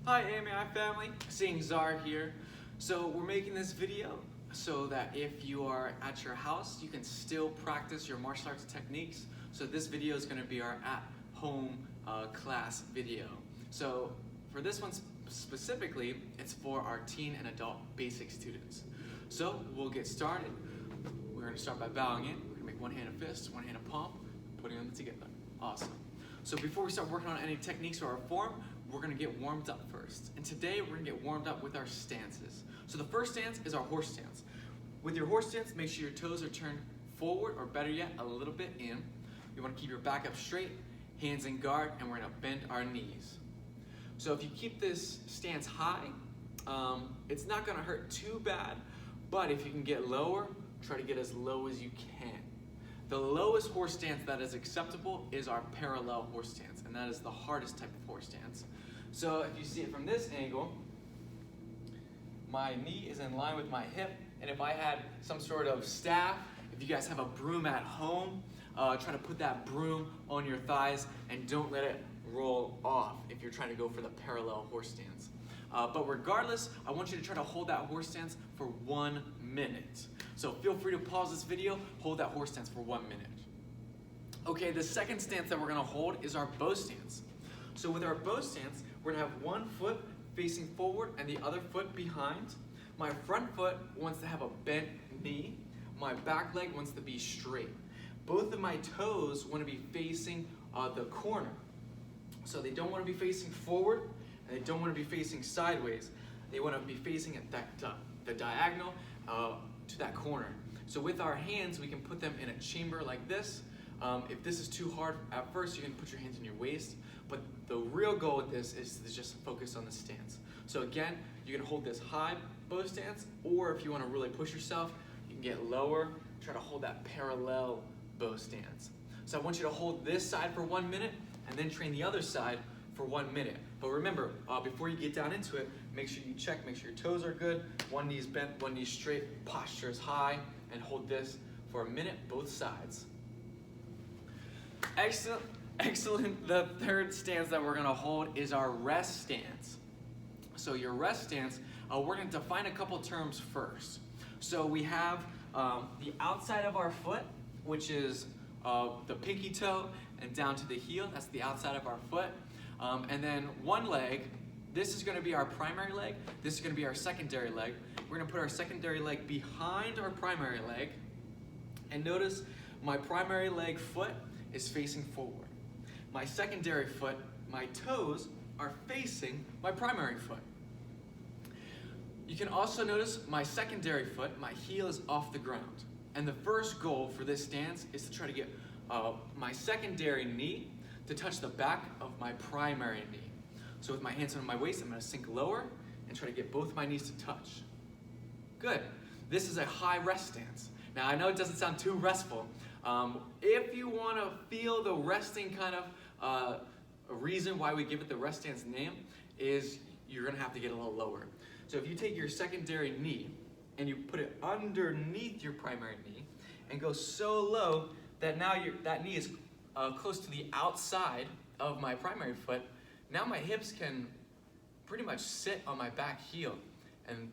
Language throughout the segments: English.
Hi AMI family, seeing Zar here. So we're making this video so that if you are at your house, you can still practice your martial arts techniques. So this video is going to be our at-home class video. So for this one specifically, it's for our teen and adult basic students. So we'll get started. We're going to start by bowing in. We're going to make one hand a fist, one hand a palm, putting them together. Awesome. So before we start working on any techniques or our form, we're gonna get warmed up first. And today we're gonna get warmed up with our stances. So the first stance is our horse stance. With your horse stance, make sure your toes are turned forward, or better yet, a little bit in. You wanna keep your back up straight, hands in guard, and we're gonna bend our knees. So if you keep this stance high, it's not gonna hurt too bad, but if you can get lower, try to get as low as you can. The lowest horse stance that is acceptable is our parallel horse stance, and that is the hardest type of horse stance. So if you see it from this angle, my knee is in line with my hip, and if I had some sort of staff, if you guys have a broom at home, try to put that broom on your thighs and don't let it roll off if you're trying to go for the parallel horse stance. But regardless, I want you to try to hold that horse stance for 1 minute. So feel free to pause this video, hold that horse stance for 1 minute. Okay, the second stance that we're gonna hold is our bow stance. So with our bow stance, we're gonna have one foot facing forward and the other foot behind. My front foot wants to have a bent knee. My back leg wants to be straight. Both of my toes wanna be facing the corner. So they don't wanna be facing forward and they don't wanna be facing sideways. They wanna be facing at the diagonal to that corner. So with our hands, we can put them in a chamber like this. If this is too hard at first, you can put your hands in your waist, but the real goal with this is to just focus on the stance. So again, you can hold this high bow stance, or if you want to really push yourself, you can get lower, try to hold that parallel bow stance. So I want you to hold this side for 1 minute, and then train the other side for 1 minute. But remember, before you get down into it, make sure you check, make sure your toes are good, one knee's bent, one knee's straight, posture is high, and hold this for 1 minute, both sides. Excellent, excellent. The third stance that we're gonna hold is our rest stance. So your rest stance, we're gonna define a couple terms first. So we have the outside of our foot, which is the pinky toe and down to the heel, that's the outside of our foot. And then one leg, this is gonna be our primary leg, this is gonna be our secondary leg. We're gonna put our secondary leg behind our primary leg. And notice my primary leg foot is facing forward. My secondary foot, my toes, are facing my primary foot. You can also notice my secondary foot, my heel is off the ground. And the first goal for this stance is to try to get my secondary knee to touch the back of my primary knee. So with my hands on my waist, I'm gonna sink lower and try to get both my knees to touch. Good. This is a high rest stance. Now I know it doesn't sound too restful. If you wanna feel the resting kind of a reason why we give it the rest stance name is you're gonna have to get a little lower. So if you take your secondary knee and you put it underneath your primary knee and go so low that now that knee is close to the outside of my primary foot, now my hips can pretty much sit on my back heel. And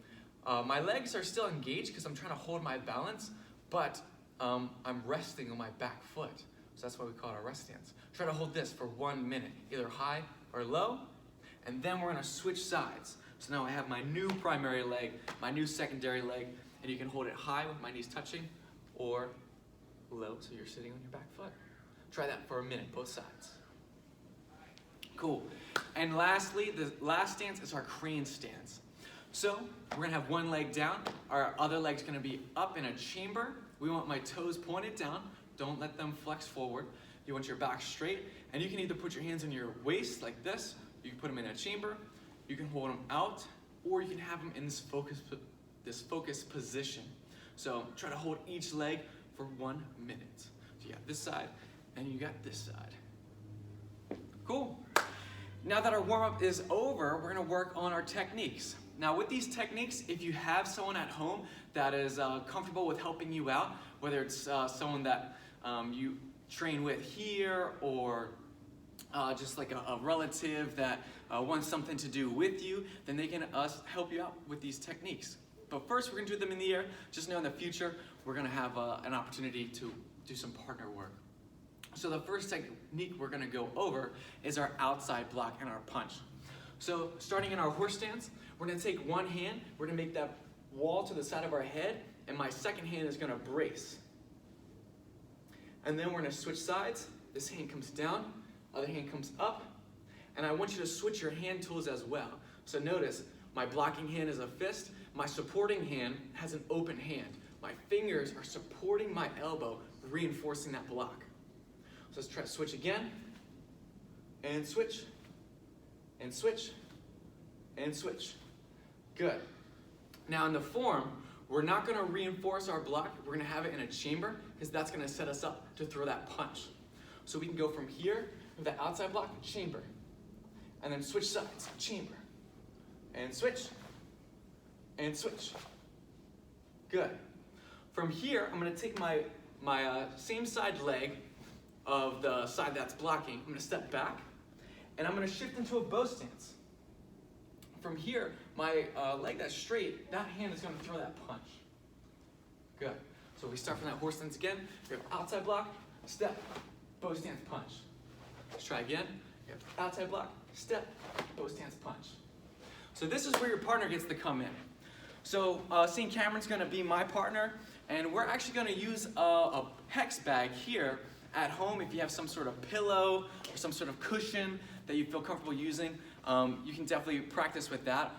my legs are still engaged because I'm trying to hold my balance, but I'm resting on my back foot. So that's why we call it a rest stance. Try to hold this for 1 minute, either high or low, and then we're gonna switch sides. So now I have my new primary leg, my new secondary leg, and you can hold it high with my knees touching, or low so you're sitting on your back foot. Try that for 1 minute, both sides. Cool. And lastly, the last stance is our crane stance. So we're gonna have one leg down, our other leg's gonna be up in a chamber. We want my toes pointed down, don't let them flex forward. You want your back straight, and you can either put your hands on your waist like this, you can put them in a chamber, you can hold them out, or you can have them in this focus position. So try to hold each leg for 1 minute. So you got this side, and you got this side. Cool. Now that our warm-up is over, we're gonna work on our techniques. Now with these techniques, if you have someone at home that is comfortable with helping you out, whether it's someone that you train with here or just like a relative that wants something to do with you, then they can help you out with these techniques. But first, we're gonna do them in the air. Just know in the future, we're gonna have an opportunity to do some partner work. So the first technique we're gonna go over is our outside block and our punch. So starting in our horse stance, we're gonna take one hand, we're gonna make that wall to the side of our head, and my second hand is gonna brace. And then we're gonna switch sides. This hand comes down, other hand comes up, and I want you to switch your hand tools as well. So notice, my blocking hand is a fist, my supporting hand has an open hand. My fingers are supporting my elbow, reinforcing that block. So let's try to switch again, and switch, and switch, and switch. Good. Now in the form, we're not gonna reinforce our block, we're gonna have it in a chamber, because that's gonna set us up to throw that punch. So we can go from here, with the outside block, chamber, and then switch sides, chamber, and switch, and switch. Good. From here, I'm gonna take my same side leg of the side that's blocking, I'm gonna step back, and I'm gonna shift into a bow stance. From here, my leg that's straight, that hand is gonna throw that punch. Good. So we start from that horse stance again. We have outside block, step, bow stance, punch. Let's try again. We have outside block, step, bow stance, punch. So this is where your partner gets to come in. So St. Cameron's gonna be my partner, and we're actually gonna use a hex bag here at home. If you have some sort of pillow or some sort of cushion that you feel comfortable using, you can definitely practice with that.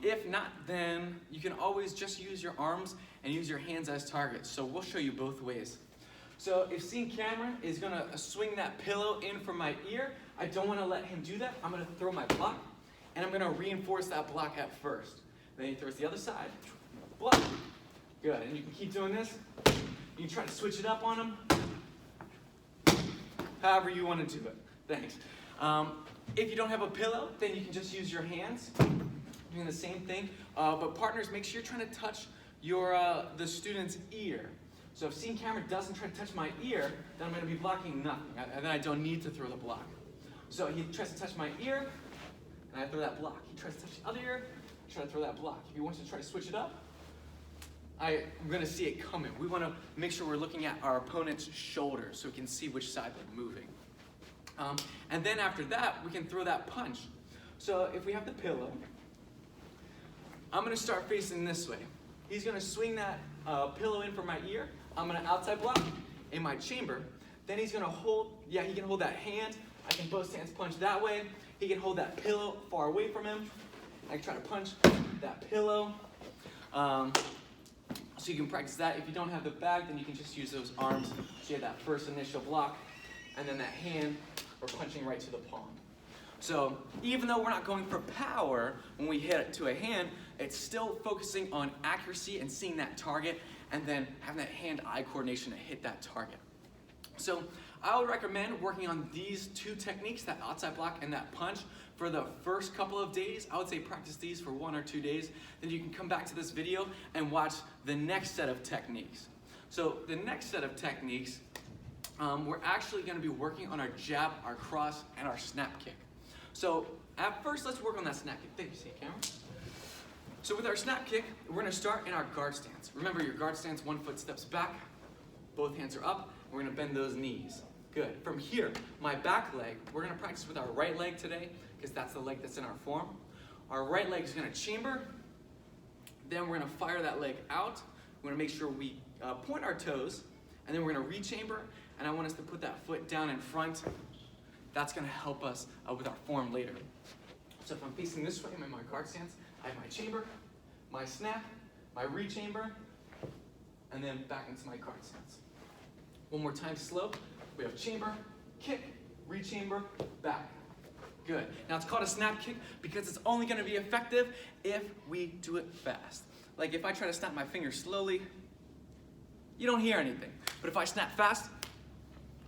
If not, then you can always just use your arms and use your hands as targets. So we'll show you both ways. So if St. Cameron is gonna swing that pillow in from my ear, I don't wanna let him do that. I'm gonna throw my block, and I'm gonna reinforce that block at first. Then he throws the other side, block. Good, and you can keep doing this. You can try to switch it up on him. However you wanna do it. Thanks. If you don't have a pillow, then you can just use your hands, doing the same thing. But partners, make sure you're trying to touch the student's ear. So if St. Cameron doesn't try to touch my ear, then I'm gonna be blocking nothing, and then I don't need to throw the block. So he tries to touch my ear, and I throw that block. He tries to touch the other ear, I try to throw that block. If he wants to try to switch it up, I'm gonna see it coming. We wanna make sure we're looking at our opponent's shoulders so we can see which side they're moving. And then after that, we can throw that punch. So if we have the pillow, I'm gonna start facing this way. He's gonna swing that pillow in from my ear. I'm gonna outside block in my chamber. Then he's gonna hold, he can hold that hand. I can bow stance punch that way. He can hold that pillow far away from him. I can try to punch that pillow. So you can practice that. If you don't have the bag, then you can just use those arms. So you have that first initial block, and then that hand, we're punching right to the palm. So even though we're not going for power when we hit it to a hand, it's still focusing on accuracy and seeing that target, and then having that hand-eye coordination to hit that target. So I would recommend working on these two techniques, that outside block and that punch, for the first couple of days. I would say practice these for 1 or 2 days. Then you can come back to this video and watch the next set of techniques. So the next set of techniques, we're actually going to be working on our jab, our cross, and our snap kick. So at first, let's work on that snap kick. Thank you, St. Cameron. So with our snap kick, we're going to start in our guard stance. Remember your guard stance, 1 foot steps back, both hands are up. We're going to bend those knees. Good. From here, my back leg, we're going to practice with our right leg today, because that's the leg that's in our form. Our right leg is going to chamber. Then we're going to fire that leg out. We're going to make sure we point our toes, and then we're going to re-chamber, and I want us to put that foot down in front. That's going to help us with our form later. So if I'm facing this way, I'm in my guard stance, I have my chamber, my snap, my re-chamber, and then back into my guard stance. One more time, slow. We have chamber, kick, re-chamber, back. Good. Now it's called a snap kick because it's only going to be effective if we do it fast. Like if I try to snap my finger slowly, you don't hear anything. But if I snap fast,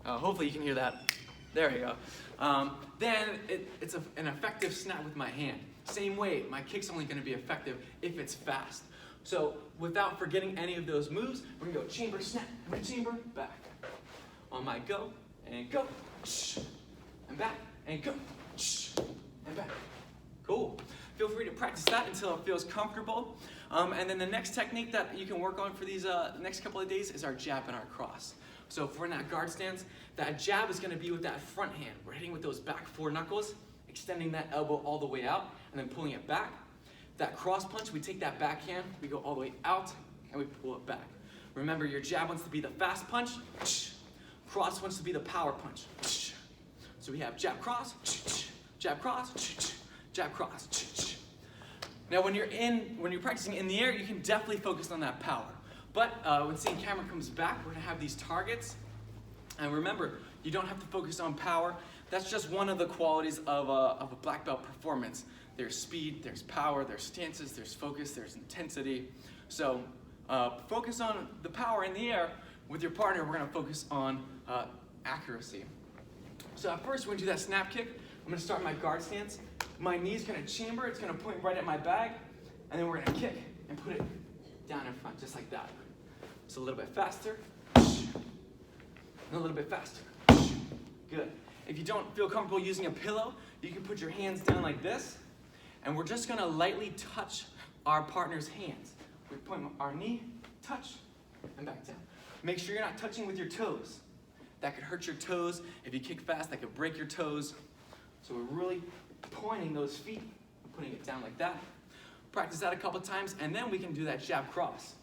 hopefully you can hear that. There you go. Then it's an effective snap with my hand. Same way, my kick's only going to be effective if it's fast. So without forgetting any of those moves, we're going to go chamber, snap, re-chamber, back. On my go, and back. and go, and back. Cool. Feel free to practice that until it feels comfortable. And then the next technique that you can work on for these next couple of days is our jab and our cross. So if we're in that guard stance, that jab is gonna be with that front hand. We're hitting with those back 4 knuckles, extending that elbow all the way out, and then pulling it back. That cross punch, we take that backhand, we go all the way out, and we pull it back. Remember, your jab wants to be the fast punch, cross wants to be the power punch. So we have jab cross, jab cross, jab cross. Now when you're practicing in the air, you can definitely focus on that power. But when seeing camera comes back, we're gonna have these targets. And remember, you don't have to focus on power. That's just one of the qualities of a black belt performance. There's speed, there's power, there's stances, there's focus, there's intensity. So focus on the power in the air. With your partner, we're gonna focus on accuracy. So at first, we're gonna do that snap kick. I'm gonna start my guard stance. My knee's gonna chamber, it's gonna point right at my bag, and then we're gonna kick and put it down in front, just like that. So a little bit faster, and a little bit faster. Good. If you don't feel comfortable using a pillow, you can put your hands down like this, and we're just gonna lightly touch our partner's hands. We point our knee, touch, and back down. Make sure you're not touching with your toes. That could hurt your toes. If you kick fast, that could break your toes. So we're really pointing those feet and putting it down like that. Practice that a couple times, and then we can do that jab cross.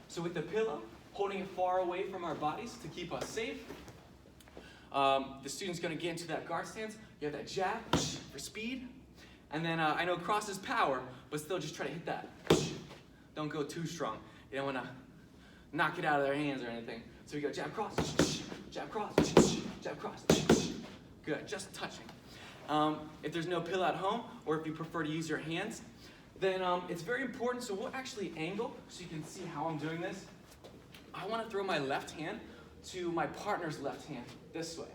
So with the pillow, holding it far away from our bodies to keep us safe. The student's gonna get into that guard stance. You have that jab for speed. And then I know cross is power, but still just try to hit that. Don't go too strong. You don't wanna knock it out of their hands or anything. So we go jab cross, jab cross, jab cross. Good, just touching. If there's no pillow at home, or if you prefer to use your hands, then it's very important. So we'll actually angle so you can see how I'm doing this. I wanna throw my left hand to my partner's left hand, this way.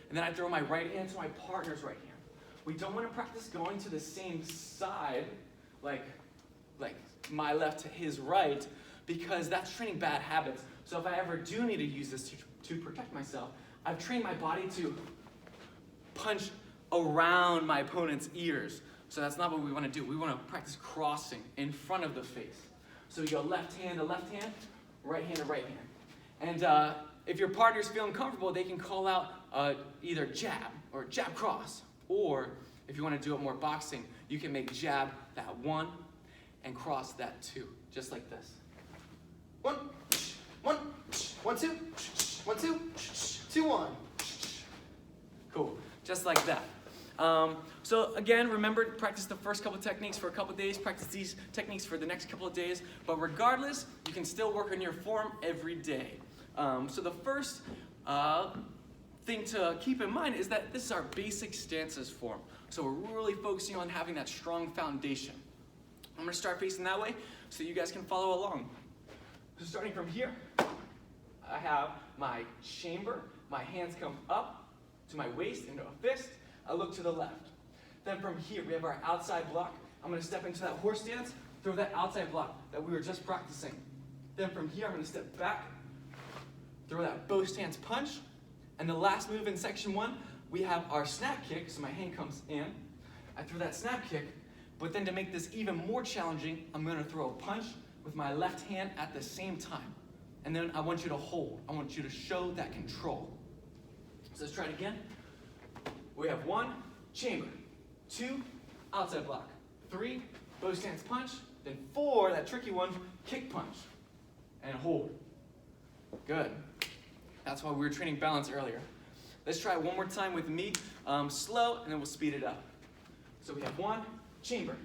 And then I throw my right hand to my partner's right hand. We don't wanna practice going to the same side, like my left to his right, because that's training bad habits. So if I ever do need to use this to protect myself, I've trained my body to punch around my opponent's ears. So that's not what we want to do. We want to practice crossing in front of the face. So we go left hand to left hand, right hand to right hand. And if your partner's feeling comfortable, they can call out either jab or jab cross. Or if you want to do it more boxing, you can make jab that 1 and cross that 2, just like this. 1, 1, 1, 2, 1, 2, 2, 1. Cool, just like that. So again, remember to practice the first couple techniques for a couple days, practice these techniques for the next couple of days, but regardless, you can still work on your form every day. So the first thing to keep in mind is that this is our basic stances form. So we're really focusing on having that strong foundation. I'm gonna start facing that way so you guys can follow along. So starting from here, I have my chamber, my hands come up to my waist into a fist, I look to the left. Then from here, we have our outside block. I'm gonna step into that horse stance, throw that outside block that we were just practicing. Then from here, I'm gonna step back, throw that bow stance punch. And the last move in section 1, we have our snap kick, so my hand comes in. I throw that snap kick, but then to make this even more challenging, I'm gonna throw a punch with my left hand at the same time. And then I want you to hold. I want you to show that control. So let's try it again. We have 1, chamber, 2, outside block, 3, bow stance punch, then 4, that tricky one, kick punch, and hold. Good. That's why we were training balance earlier. Let's try it one more time with me, slow, and then we'll speed it up. So we have 1, chamber,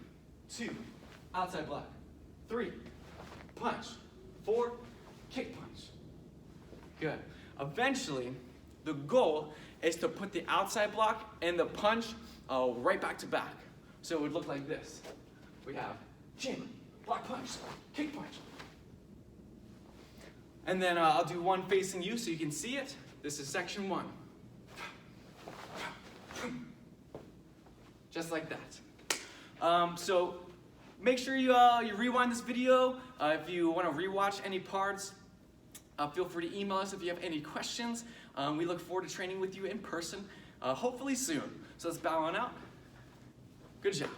2, outside block, 3, punch, 4, kick punch. Good. Eventually, the goal is to put the outside block and the punch right back to back. So it would look like this. We have chamber, block punch, kick punch. And then I'll do one facing you so you can see it. This is section 1. Just like that. So make sure you rewind this video. If you want to rewatch any parts, feel free to email us if you have any questions. We look forward to training with you in person, hopefully soon. So let's bow on out. Good job.